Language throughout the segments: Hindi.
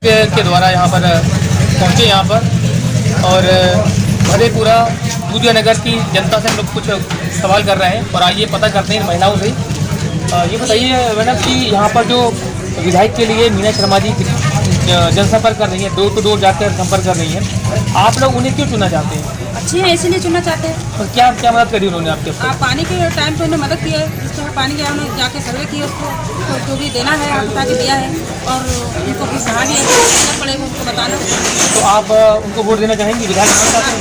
के द्वारा यहाँ पर पहुँचे यहाँ पर और मधेपुरा दूधिया नगर की जनता से हम लोग कुछ सवाल कर रहे हैं और आइए पता करते हैं महिलाओं से। ये बताइए मैडम कि यहाँ पर जो विधायक के लिए मीना शर्मा जी जनसंपर्क कर रही हैं, डोर टू डोर जाकर संपर्क कर रही हैं, आप लोग उन्हें क्यों चुनना चाहते हैं? अच्छी है इसीलिए चुनना चाहते हैं। और क्या क्या मदद करी उन्होंने आपके? आप पानी के टाइम पे उन्हें मदद किया है, जिस समय पानी गया उन्होंने जाके सर्वे किया, उसको जो भी देना है आप बता के दिया है और उनको भी कहा भी है कि पड़ेगा उनको बताना। तो आप उनको वोट देना चाहेंगी, विधायक बनना चाहते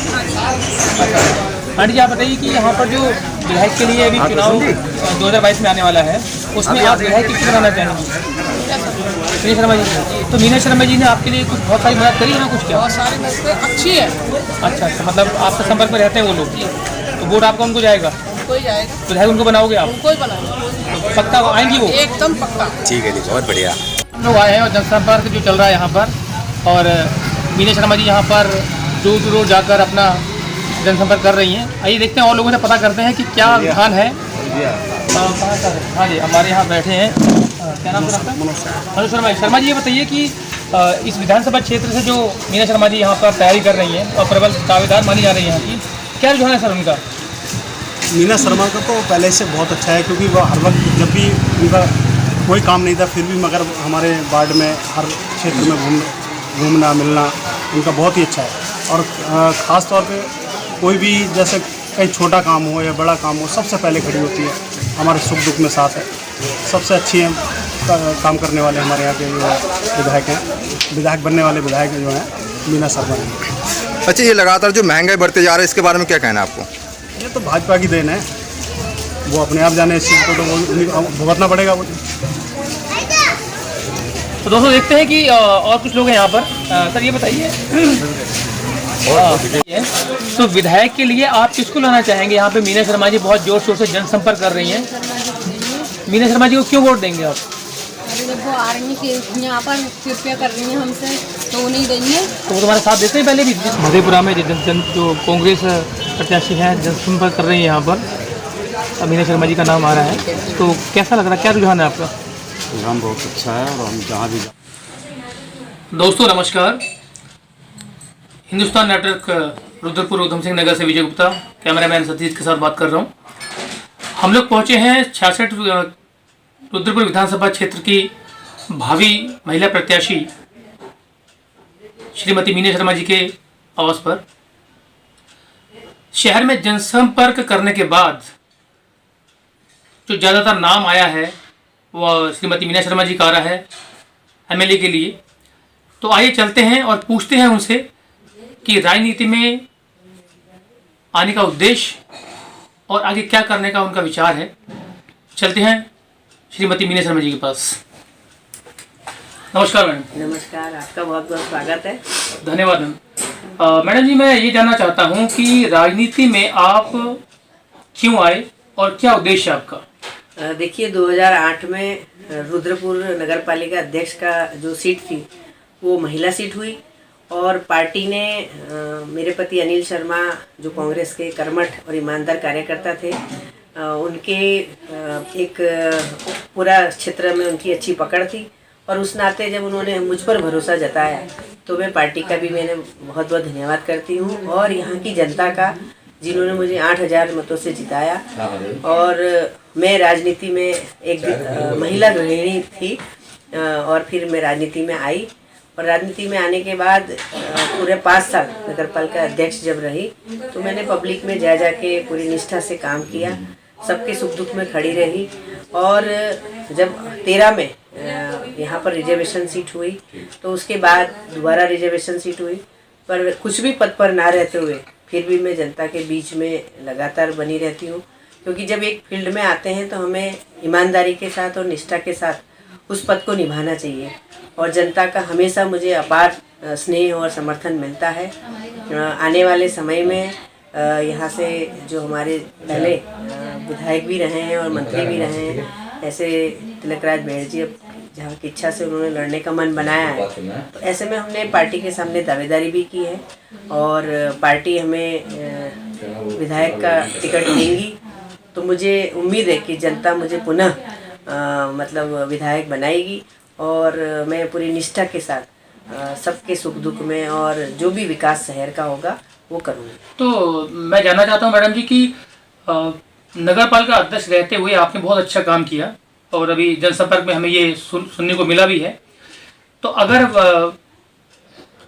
हैं? आंटी जी आप बताइए कि यहाँ पर जो विधायक के लिए अभी चुनाव 2022 में आने वाला है, उसमें आप विधायक किसको बनाना चाहेंगी? मीना शर्मा जी। तो मीना शर्मा जी ने आपके लिए कुछ बहुत सारी मदद करी है ना? कुछ क्या? बहुत सारी मदद अच्छी है। अच्छा, मतलब आपके संपर्क में रहते हैं वो लोग, तो वोट आपका उनको जाएगा? कोई जाएगा, विधायक उनको बनाओगे आप? कोई बनाएगा, तो पक्का आएंगी वो? एकदम पक्का। ठीक है जी, बहुत बढ़िया। हम लोग आए हैं और जनसंपर्क जो चल रहा है यहाँ पर, और मीना शर्मा जी यहाँ पर डोर टू डोर जाकर अपना जनसंपर्क कर रही हैं। आइए देखते हैं और लोगों से पता करते हैं कि क्या रुझान है। हाँ जी, हमारे यहाँ बैठे हैं, क्या नाम है आपका? मनोज शर्मा। शर्मा जी ये बताइए कि इस विधानसभा क्षेत्र से जो मीना शर्मा जी यहाँ पर तैयारी कर रही हैं और प्रबल दावेदार मानी जा रही है यहाँ की, क्या रुझान है सर उनका? मीना शर्मा का तो पहले से बहुत अच्छा है, क्योंकि वह हर वक्त जब भी उनका कोई काम नहीं था फिर भी मगर हमारे वार्ड में हर क्षेत्र में घूमना मिलना उनका बहुत ही अच्छा है। और ख़ास तौर पे कोई भी जैसे कहीं छोटा काम हो या बड़ा काम हो, सबसे पहले खड़ी होती है, हमारे सुख दुख में साथ है। सबसे अच्छी हैं काम करने वाले हमारे यहाँ के जो विधायक हैं, विधायक बनने वाले विधायक जो हैं मीना शर्मा जी। अच्छा, ये लगातार जो महंगाई बढ़ते जा रहा है इसके बारे में क्या कहना है आपको? ये तो भाजपा की देन है, वो अपने आप जाने इस चीज़ को, तो वो भुगतना पड़ेगा वो। तो दोस्तों देखते हैं कि और कुछ लोग हैं यहाँ पर। सर ये बताइए तो विधायक के लिए आप किसको लाना चाहेंगे? यहाँ पे मीना शर्मा जी बहुत जोर शोर से जनसंपर्क कर रही हैं। मीना शर्मा जी को क्यों वोट देंगे आप? अरे जब वो आर्मी के यहाँ पर कृपया कर रही हैं हमसे तो उन्हें देंगे। तो वो तुम्हारे साथ देते हैं पहले भी? मधेपुरा में जो कांग्रेस प्रत्याशी हैं जनसंपर्क कर रही है यहाँ पर, मीना शर्मा जी का नाम आ रहा है, तो कैसा लग रहा है, क्या रुझान है आपका? रुझान बहुत अच्छा है और हम जहाँ भी दोस्तों नमस्कार, हिंदुस्तान नेटवर्क रुद्रपुर उधम सिंह नगर से विजय गुप्ता, कैमरामैन सतीश के साथ बात कर रहा हूँ। हम लोग पहुँचे हैं 66 रुद्रपुर विधानसभा क्षेत्र की भावी महिला प्रत्याशी श्रीमती मीना शर्मा जी के आवास पर। शहर में जनसंपर्क करने के बाद जो ज़्यादातर नाम आया है वो श्रीमती मीना शर्मा जी का आ रहा है एमएलए के लिए। तो आइए चलते हैं और पूछते हैं उनसे कि राजनीति में आने का उद्देश्य और आगे क्या करने का उनका विचार है। चलते हैं श्रीमती मीना शर्मा जी के पास। नमस्कार मैडम। नमस्कार, आपका बहुत बहुत स्वागत है। धन्यवाद मैम। मैडम जी मैं ये जानना चाहता हूँ कि राजनीति में आप क्यों आए और क्या उद्देश्य है आपका? देखिए 2008 में रुद्रपुर नगर पालिका अध्यक्ष का जो सीट थी वो महिला सीट हुई और पार्टी ने मेरे पति अनिल शर्मा जो कांग्रेस के कर्मठ और ईमानदार कार्यकर्ता थे, उनके एक पूरा क्षेत्र में उनकी अच्छी पकड़ थी और उस नाते जब उन्होंने मुझ पर भरोसा जताया तो मैं पार्टी का भी मैंने बहुत बहुत धन्यवाद करती हूँ और यहाँ की जनता का जिन्होंने मुझे 8000 मतों से जिताया। और मैं राजनीति में एक महिला गृहिणी थी और फिर मैं राजनीति में आई और राजनीति में आने के बाद पूरे 5 साल नगर पालिका अध्यक्ष जब रही तो मैंने पब्लिक में जा के पूरी निष्ठा से काम किया, सबके सुख दुख में खड़ी रही। और जब 13 में यहाँ पर रिजर्वेशन सीट हुई तो उसके बाद दोबारा रिजर्वेशन सीट हुई, पर कुछ भी पद पर ना रहते हुए फिर भी मैं जनता के बीच में लगातार बनी रहती हूँ, क्योंकि जब एक फील्ड में आते हैं तो हमें ईमानदारी के साथ और निष्ठा के साथ उस पद को निभाना चाहिए और जनता का हमेशा मुझे अपार स्नेह और समर्थन मिलता है। आने वाले समय में यहाँ से जो हमारे पहले विधायक भी रहे हैं और मंत्री भी रहे हैं, ऐसे तिलकराज बेड़ जी जहाँ की इच्छा से उन्होंने लड़ने का मन बनाया है, तो ऐसे में हमने पार्टी के सामने दावेदारी भी की है और पार्टी हमें विधायक का टिकट देंगी। तो मुझे उम्मीद है कि जनता मुझे पुनः मतलब विधायक बनाएगी और मैं पूरी निष्ठा के साथ सबके सुख दुख में और जो भी विकास शहर का होगा वो करूँगी। तो मैं जानना चाहता हूँ मैडम जी कि नगर पालिका अध्यक्ष रहते हुए आपने बहुत अच्छा काम किया और अभी जनसंपर्क में हमें ये सुनने को मिला भी है। तो अगर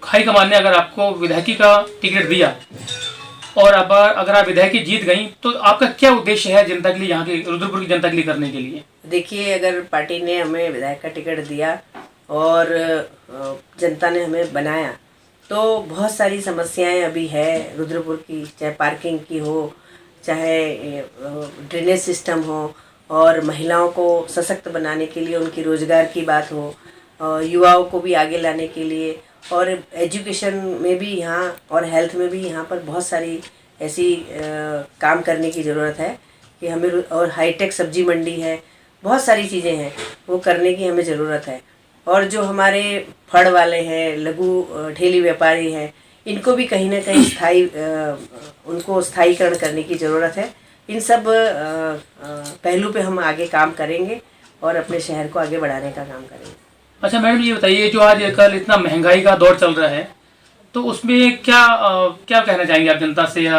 हाईकमान ने अगर आपको विधायकी का टिकट दिया और अब अगर आप विधायकी जीत गई तो आपका क्या उद्देश्य है जनता के लिए, यहाँ की रुद्रपुर की जनता के लिए करने के लिए? देखिए, अगर पार्टी ने हमें विधायक का टिकट दिया और जनता ने हमें बनाया तो बहुत सारी समस्याएं अभी है रुद्रपुर की, चाहे पार्किंग की हो, चाहे ड्रेनेज सिस्टम हो, और महिलाओं को सशक्त बनाने के लिए उनकी रोजगार की बात हो, युवाओं को भी आगे लाने के लिए, और एजुकेशन में भी यहाँ और हेल्थ में भी यहाँ पर बहुत सारी ऐसी काम करने की ज़रूरत है कि हमें, और हाईटेक सब्जी मंडी है, बहुत सारी चीज़ें हैं वो करने की हमें ज़रूरत है। और जो हमारे फड़ वाले हैं, लघु ठेली व्यापारी हैं, इनको भी कहीं ना कहीं उनको स्थायीकरण करने की ज़रूरत है। इन सब पहलू पे हम आगे काम करेंगे और अपने शहर को आगे बढ़ाने का काम करेंगे। अच्छा मैडम, ये बताइए, जो आज कल इतना महंगाई का दौर चल रहा है तो उसमें क्या कहना चाहेंगे आप जनता से या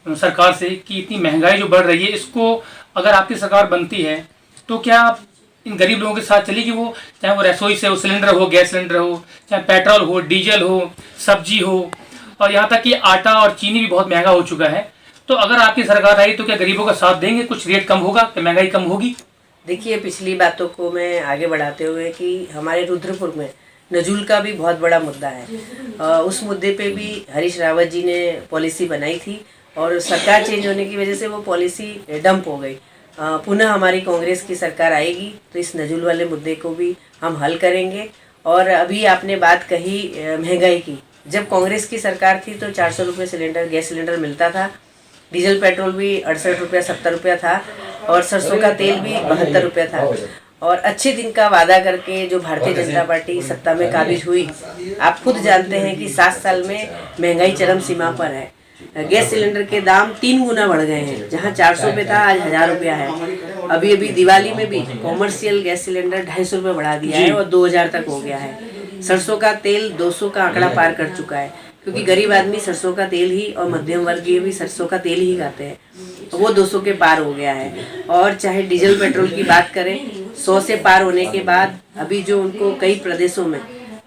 सरकार से कि इतनी महंगाई जो बढ़ रही है, इसको अगर आपकी सरकार बनती है तो क्या आप इन गरीब लोगों के साथ चलेगी? वो चाहे वो रसोई से हो, सिलेंडर हो, गैस सिलेंडर हो, चाहे पेट्रोल हो, डीजल हो, सब्जी हो, और यहाँ तक कि आटा और चीनी भी बहुत महंगा हो चुका है। तो अगर आपकी सरकार आई तो क्या गरीबों का साथ देंगे? कुछ रेट कम होगा, क्या महंगाई कम होगी? देखिए, पिछली बातों को मैं आगे बढ़ाते हुए कि हमारे रुद्रपुर में नजूल का भी बहुत बड़ा मुद्दा है। उस मुद्दे पे भी हरीश रावत जी ने पॉलिसी बनाई थी और सरकार चेंज होने की वजह से वो पॉलिसी डंप हो गई। पुनः हमारी कांग्रेस की सरकार आएगी तो इस नजूल वाले मुद्दे को भी हम हल करेंगे। और अभी आपने बात कही महंगाई की, जब कांग्रेस की सरकार थी तो 400 रुपये सिलेंडर, गैस सिलेंडर मिलता था, डीजल पेट्रोल भी 68 रुपया 70 रुपया था, और सरसों का तेल भी 72 रुपया था। और अच्छे दिन का वादा करके जो भारतीय जनता पार्टी सत्ता में काबिज हुई, आप खुद जानते हैं कि 7 साल में महंगाई चरम सीमा पर है। गैस सिलेंडर के दाम 3 गुना बढ़ गए हैं, जहां 400 पे था आज 1000 रुपया है। अभी दिवाली में भी कॉमर्शियल गैस सिलेंडर 250 रुपये बढ़ा दिया है और 2000 तक हो गया है। सरसों का तेल 200 का आंकड़ा पार कर चुका है, क्योंकि गरीब आदमी सरसों का तेल ही और मध्यम वर्गीय भी सरसों का तेल ही खाते हैं, वो 200 के पार हो गया है। और चाहे डीजल पेट्रोल की बात करें, 100 से पार होने के बाद अभी जो उनको कई प्रदेशों में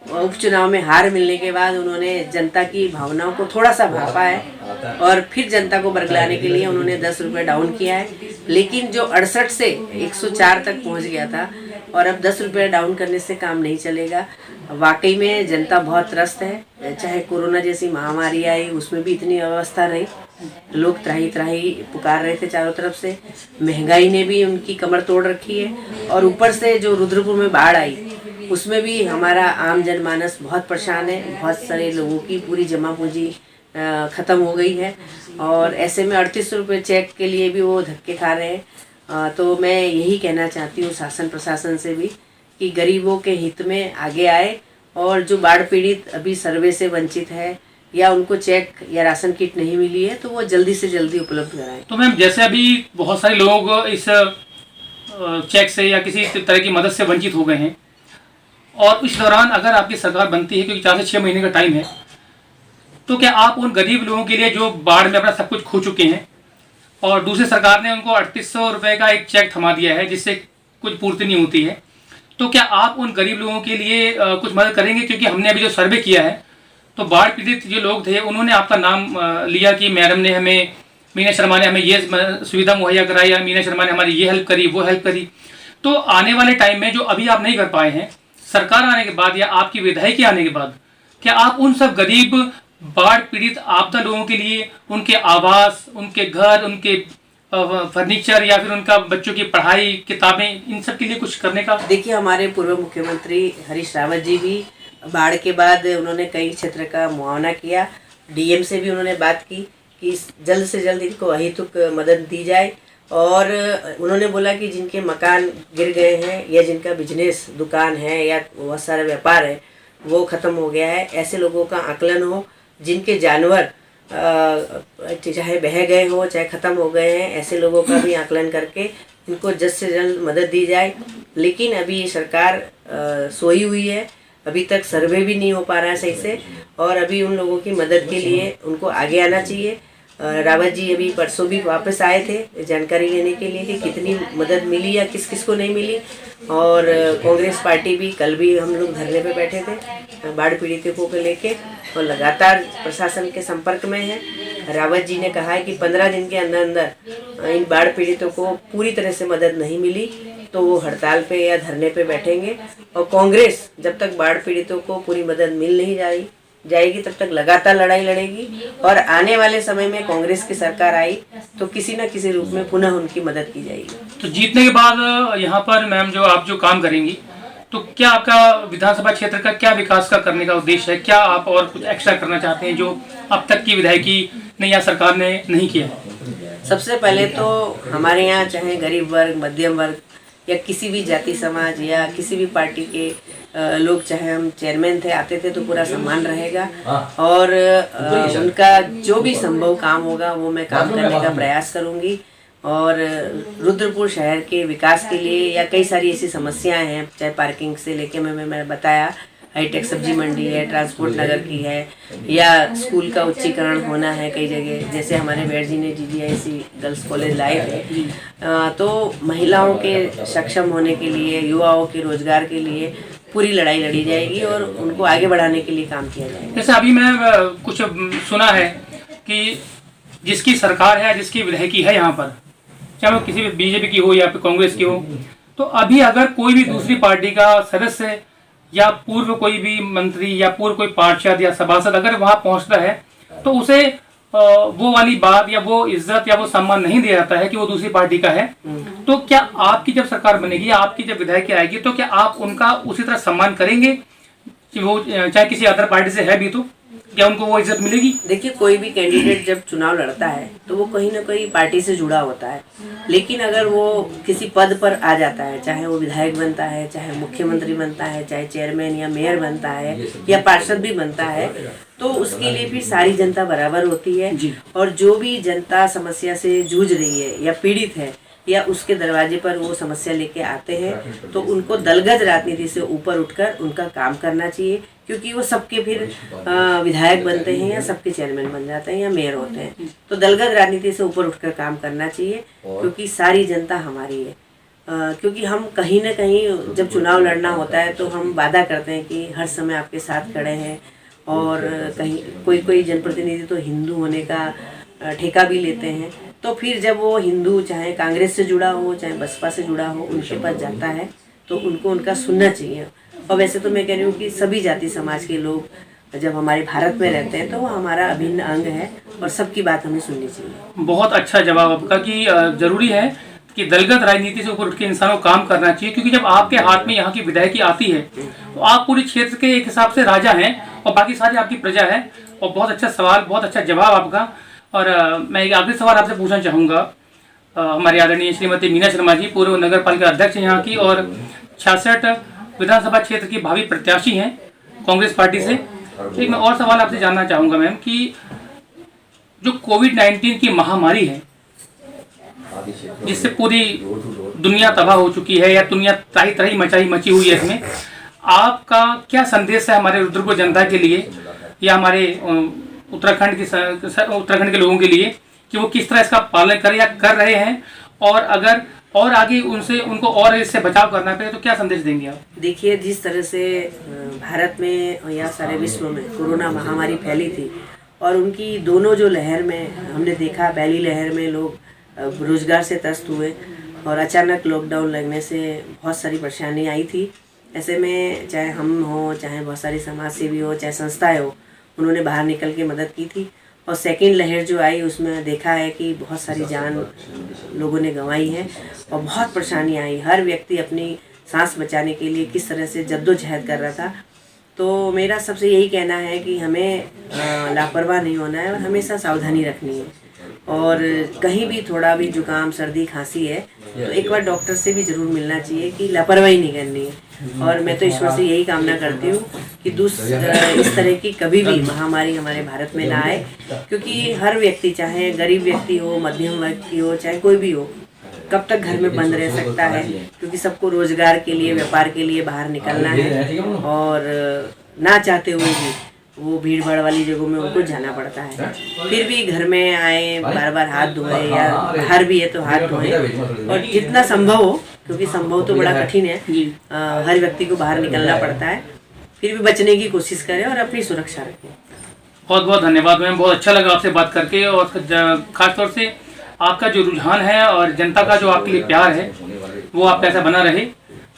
उपचुनाव में हार मिलने के बाद उन्होंने जनता की भावनाओं को थोड़ा सा भापा है और फिर जनता को बरगलाने के लिए उन्होंने 10 रुपये डाउन किया है। लेकिन जो 68 से 104 तक पहुंच गया था, और अब 10 रुपये डाउन करने से काम नहीं चलेगा। वाकई में जनता बहुत त्रस्त है। चाहे कोरोना जैसी महामारी आई, उसमें भी इतनी अवस्था रही, लोग त्राही त्राही पुकार रहे थे चारों तरफ से। महंगाई ने भी उनकी कमर तोड़ रखी है, और ऊपर से जो रुद्रपुर में बाढ़ आई उसमें भी हमारा आम जनमानस बहुत परेशान है। बहुत सारे लोगों की पूरी जमा पूंजी ख़त्म हो गई है, और ऐसे में 38 रुपये चेक के लिए भी वो धक्के खा रहे हैं। तो मैं यही कहना चाहती हूँ शासन प्रशासन से भी कि गरीबों के हित में आगे आए, और जो बाढ़ पीड़ित अभी सर्वे से वंचित है या उनको चेक या राशन किट नहीं मिली है तो वो जल्दी से जल्दी उपलब्ध कराएं। तो मैम, जैसे अभी बहुत सारे लोग इस चेक से या किसी तरह की मदद से वंचित हो गए हैं, और इस दौरान अगर आपकी सरकार बनती है, क्योंकि 4 से 6 महीने का टाइम है, तो क्या आप उन गरीब लोगों के लिए जो बाढ़ में अपना सब कुछ खो चुके हैं, और दूसरी सरकार ने उनको 3800 रुपये का एक चेक थमा दिया है जिससे कुछ पूर्ति नहीं होती है, तो क्या आप उन गरीब लोगों के लिए कुछ मदद करेंगे? क्योंकि हमने अभी जो सर्वे किया है तो बाढ़ पीड़ित जो लोग थे उन्होंने आपका नाम लिया कि मैडम ने हमें, मीना शर्मा ने हमें ये सुविधा मुहैया कराई, या मीना शर्मा ने हमारी ये हेल्प करी, वो हेल्प करी। तो आने वाले टाइम में जो अभी आप नहीं कर पाए हैं, सरकार आने के बाद या आपकी विधायकी आने के बाद, क्या आप उन सब गरीब बाढ़ पीड़ित आपदा लोगों के लिए उनके आवास, उनके घर, उनके फर्नीचर या फिर उनका बच्चों की पढ़ाई, किताबें, इन सब के लिए कुछ करने का? देखिए, हमारे पूर्व मुख्यमंत्री हरीश रावत जी भी बाढ़ के बाद उन्होंने कई क्षेत्र का मुआवना किया। डीएम से भी उन्होंने बात की कि जल्द से जल्द इनको अहितुक मदद दी जाए, और उन्होंने बोला कि जिनके मकान गिर गए हैं या जिनका बिजनेस, दुकान है या बहुत सारा व्यापार है वो ख़त्म हो गया है, ऐसे लोगों का आकलन हो। जिनके जानवर चाहे बह गए हो चाहे ख़त्म हो गए हैं, ऐसे लोगों का भी आकलन करके इनको जल्द से जल्द मदद दी जाए। लेकिन अभी ये सरकार सोई हुई है, अभी तक सर्वे भी नहीं हो पा रहा है सही से, और अभी उन लोगों की मदद के लिए उनको आगे आना चाहिए। रावत जी अभी परसों भी वापस आए थे जानकारी लेने के लिए कि कितनी मदद मिली या किस किस को नहीं मिली। और कांग्रेस पार्टी भी, कल भी हम लोग धरने पे बैठे थे बाढ़ पीड़ितों को लेके, और लगातार प्रशासन के संपर्क में है। रावत जी ने कहा है कि 15 दिन के अंदर अंदर इन बाढ़ पीड़ितों को पूरी तरह से मदद नहीं मिली तो वो हड़ताल पे या धरने पे बैठेंगे। और कांग्रेस जब तक बाढ़ पीड़ितों को पूरी मदद मिल नहीं जाएगी तब तक लगातार लड़ाई लड़ेगी, और आने वाले समय में कांग्रेस की सरकार आई तो किसी न किसी रूप में पुनः उनकी मदद की जाएगी। तो जीतने के बाद यहाँ पर मैम आप जो काम करेंगी, तो क्या आपका विधानसभा क्षेत्र का क्या विकास का करने का उद्देश्य है? क्या आप और कुछ एक्स्ट्रा करना चाहते हैं जो अब तक की विधायकी ने या सरकार ने नहीं किया? सबसे पहले तो हमारे यहाँ चाहे गरीब वर्ग, मध्यम वर्ग या किसी भी जाति समाज या किसी भी पार्टी के लोग, चाहे हम चेयरमैन थे आते थे तो पूरा सम्मान रहेगा, और उनका जो भी संभव काम होगा वो मैं काम करने का प्रयास करूँगी। और रुद्रपुर शहर के विकास के लिए या कई सारी ऐसी समस्याएं हैं, चाहे पार्किंग से लेके मैंने बताया, हाईटेक सब्जी मंडी है, ट्रांसपोर्ट नगर की है, या स्कूल का उच्चीकरण होना है कई जगह, जैसे हमारे मेयर जी ने GGIC गर्ल्स कॉलेज लाए थे। तो महिलाओं के सक्षम होने के लिए, युवाओं के रोजगार के लिए पूरी लड़ाई लड़ी जाएगी और उनको आगे बढ़ाने के लिए काम किया जाएगा। जैसे अभी मैं कुछ सुना है कि जिसकी सरकार है, जिसकी विधायकी है यहाँ पर, चाहे वो किसी भी बीजेपी की हो या फिर कांग्रेस की हो, तो अभी अगर कोई भी दूसरी पार्टी का सदस्य या पूर्व कोई भी मंत्री या पूर्व कोई पार्षद या सभासद अगर वहां पहुंचता है तो उसे वो वाली बात या वो इज्जत या वो सम्मान नहीं दिया जाता है कि वो दूसरी पार्टी का है। तो क्या आपकी जब सरकार बनेगी, आपकी जब विधायक आएगी, तो क्या आप उनका उसी तरह सम्मान करेंगे कि वो चाहे किसी अदर पार्टी से है भी, तो क्या उनको वो इज्जत मिलेगी? देखिए, कोई भी कैंडिडेट जब चुनाव लड़ता है तो वो कहीं ना कहीं पार्टी से जुड़ा होता है, लेकिन अगर वो किसी पद पर आ जाता है, चाहे वो विधायक बनता है, चाहे मुख्यमंत्री बनता है, चाहे चेयरमैन या मेयर बनता है या पार्षद भी बनता है, तो उसके लिए फिर सारी जनता बराबर होती है। और जो भी जनता समस्या से जूझ रही है या पीड़ित है या उसके दरवाजे पर वो समस्या लेके आते हैं, तो उनको दलगत राजनीति से ऊपर उठकर उनका काम करना चाहिए, क्योंकि वो सबके फिर विधायक बनते हैं या सबके चेयरमैन बन जाते हैं या मेयर होते हैं। तो दलगत राजनीति से ऊपर उठकर काम करना चाहिए, क्योंकि सारी जनता हमारी है। क्योंकि हम कहीं ना कहीं जब चुनाव लड़ना होता है तो हम वादा करते हैं कि हर समय आपके साथ खड़े हैं, और कहीं कोई जनप्रतिनिधि तो हिंदू होने का ठेका भी लेते हैं। तो फिर जब वो हिंदू चाहे कांग्रेस से जुड़ा हो चाहे बसपा से जुड़ा हो उनके पास जाता है तो उनको उनका सुनना चाहिए। और वैसे तो मैं कह रही हूँ कि सभी जाति समाज के लोग जब हमारे भारत में रहते हैं तो वो हमारा अभिन्न अंग है और सबकी बात हमें सुननी चाहिए। बहुत अच्छा जवाब आपका कि जरूरी है कि दलगत राजनीति से ऊपर उठ के इंसानों को काम करना चाहिए, क्योंकि जब आपके हाथ में यहाँ की विधायकी आती है तो आप पूरे क्षेत्र के एक हिसाब से राजा हैं और बाकी सारी आपकी प्रजा है। और बहुत अच्छा सवाल, बहुत अच्छा जवाब आपका। और मैं एक आखिरी सवाल आपसे पूछना चाहूँगा। हमारी आदरणीय श्रीमती मीना शर्मा जी पूर्व नगर पालिका अध्यक्ष यहाँ की और 66 विधानसभा क्षेत्र की भावी प्रत्याशी हैं कांग्रेस पार्टी से। एक मैं और सवाल आपसे जानना चाहूँगा मैम कि जो कोविड-19 की महामारी है जिससे पूरी दुनिया तबाह हो चुकी है या दुनिया त्राही त्राही मची हुई है, इसमें आपका क्या संदेश है हमारे रुद्रपुर जनता के लिए या हमारे उत्तराखंड के लोगों के लिए कि वो किस तरह इसका पालन करें या कर रहे हैं, और अगर और आगे उनको और इससे बचाव करना पड़े तो क्या संदेश देंगे आप? देखिए, जिस तरह से भारत में या सारे विश्व में कोरोना महामारी फैली थी और उनकी दोनों जो लहर में हमने देखा, पहली लहर में लोग रोजगार से त्रस्त हुए और अचानक लॉकडाउन लगने से बहुत सारी परेशानी आई थी। ऐसे में चाहे हम हो, चाहे बहुत सारी समाज सेवी हो, चाहे संस्थाएं हो, उन्होंने बाहर निकल के मदद की थी। और सेकेंड लहर जो आई उसमें देखा है कि बहुत सारी जान लोगों ने गंवाई है और बहुत परेशानी आई। हर व्यक्ति अपनी सांस बचाने के लिए किस तरह से जद्दोजहद कर रहा था। तो मेरा सबसे यही कहना है कि हमें लापरवाह नहीं होना है और हमेशा सावधानी रखनी है। और कहीं भी थोड़ा भी जुकाम, सर्दी, खांसी है तो एक बार डॉक्टर से भी ज़रूर मिलना चाहिए, कि लापरवाही नहीं करनी है। और मैं तो ईश्वर से यही कामना करती हूँ कि इस तरह की कभी भी महामारी हमारे भारत में ना आए, क्योंकि हर व्यक्ति, चाहे गरीब व्यक्ति हो, मध्यम वर्ग की हो, चाहे कोई भी हो, कब तक घर में बंद रह सकता है, क्योंकि सबको रोजगार के लिए, व्यापार के लिए बाहर निकलना है और ना चाहते हुए भी वो भीड़ भाड़ वाली जगहों में उनको जाना पड़ता है। फिर भी घर में आए, बार बार हाथ धोए, या बाहर भी है तो हाथ धोए, और जितना संभव हो, क्योंकि संभव तो बड़ा कठिन है, हर व्यक्ति को बाहर निकलना पड़ता है, फिर भी बचने की कोशिश करें और अपनी सुरक्षा रखें। बहुत बहुत धन्यवाद मैम, बहुत अच्छा लगा आपसे बात करके, और खासतौर से आपका जो रुझान है और जनता का जो आपके लिए प्यार है वो आप ऐसा बना रहे।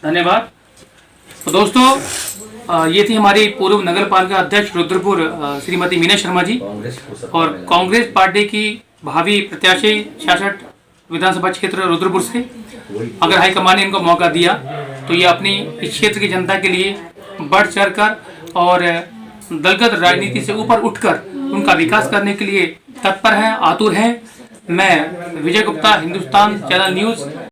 धन्यवाद। तो दोस्तों, ये थी हमारी पूर्व नगर पालिका अध्यक्ष रुद्रपुर श्रीमती मीना शर्मा जी, और कांग्रेस पार्टी की भावी प्रत्याशी 66 विधानसभा क्षेत्र रुद्रपुर से। अगर हाईकमान ने इनको मौका दिया तो ये अपनी इस क्षेत्र की जनता के लिए बढ़ चढ़कर और दलगत राजनीति से ऊपर उठकर उनका विकास करने के लिए तत्पर हैं, आतुर हैं। मैं विजय गुप्ता, हिंदुस्तान चैनल न्यूज़।